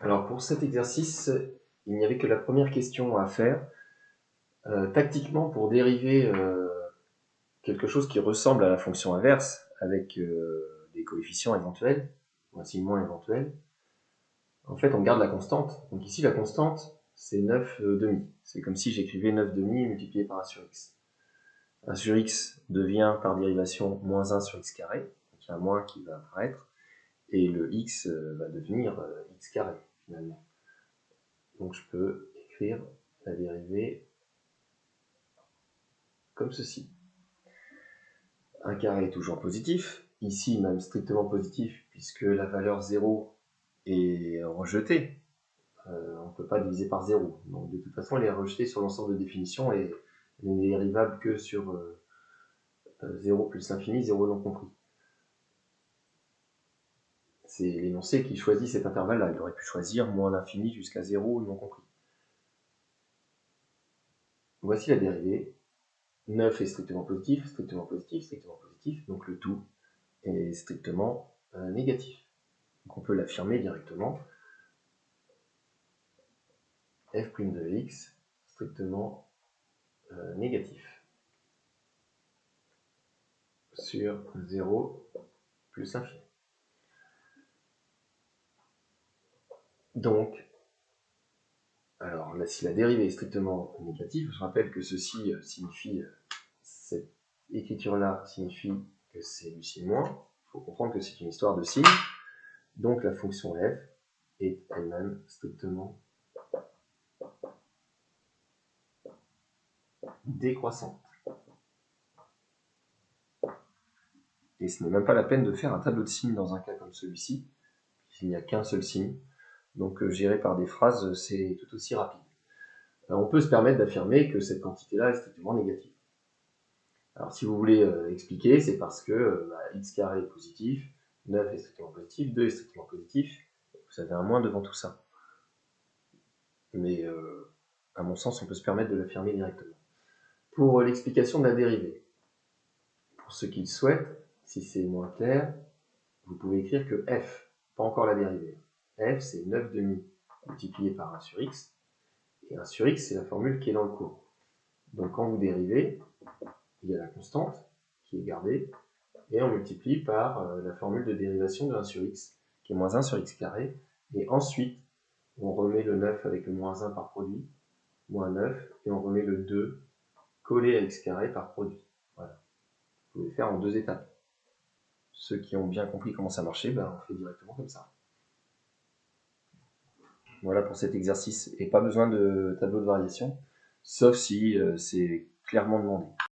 Alors pour cet exercice, il n'y avait que la première question à faire. Tactiquement, pour dériver quelque chose qui ressemble à la fonction inverse, avec des coefficients éventuels, ou un signe moins éventuel, en fait on garde la constante. Donc ici la constante, c'est 9 demi. C'est comme si j'écrivais 9 demi multiplié par 1 sur x. 1 sur x devient par dérivation moins 1 sur x carré, donc il y a un moins qui va apparaître, et le x va devenir x carré finalement. Donc je peux écrire la dérivée comme ceci. 1 carré est toujours positif, ici même strictement positif puisque la valeur 0 est rejetée. On ne peut pas diviser par 0. Donc de toute façon elle est rejetée sur l'ensemble de définitions et elle n'est dérivable que sur 0 plus l'infini, 0 non compris. C'est l'énoncé qui choisit cet intervalle-là. Il aurait pu choisir moins l'infini jusqu'à 0 non compris. Voici la dérivée. 9 est strictement positif, strictement positif, strictement positif, donc le tout est strictement négatif. Donc on peut l'affirmer directement. F' de x strictement négatif sur 0 plus l'infini. Donc, alors là, si la dérivée est strictement négative, je rappelle que ceci signifie, cette écriture-là signifie que c'est du signe moins. Il faut comprendre que c'est une histoire de signe. Donc la fonction f est elle-même strictement décroissante. Et ce n'est même pas la peine de faire un tableau de signes dans un cas comme celui-ci, puisqu'il n'y a qu'un seul signe. Donc gérer par des phrases, c'est tout aussi rapide. Alors, on peut se permettre d'affirmer que cette quantité-là est strictement négative. Alors si vous voulez expliquer, c'est parce que x carré est positif, 9 est strictement positif, 2 est strictement positif, vous avez un moins devant tout ça. Mais à mon sens, on peut se permettre de l'affirmer directement. Pour l'explication de la dérivée, pour ceux qui le souhaitent, si c'est moins clair, vous pouvez écrire que f, pas encore la dérivée. F, c'est 9 demi multiplié par 1 sur x, et 1 sur x, c'est la formule qui est dans le cours. Donc quand vous dérivez, il y a la constante qui est gardée, et on multiplie par la formule de dérivation de 1 sur x, qui est moins 1 sur x carré, et ensuite, on remet le 9 avec le moins 1 par produit, moins 9, et on remet le 2 collé à x carré par produit. Voilà. Vous pouvez faire en 2 étapes. Ceux qui ont bien compris comment ça marchait, on fait directement comme ça. Voilà pour cet exercice, et pas besoin de tableau de variation, sauf si c'est clairement demandé.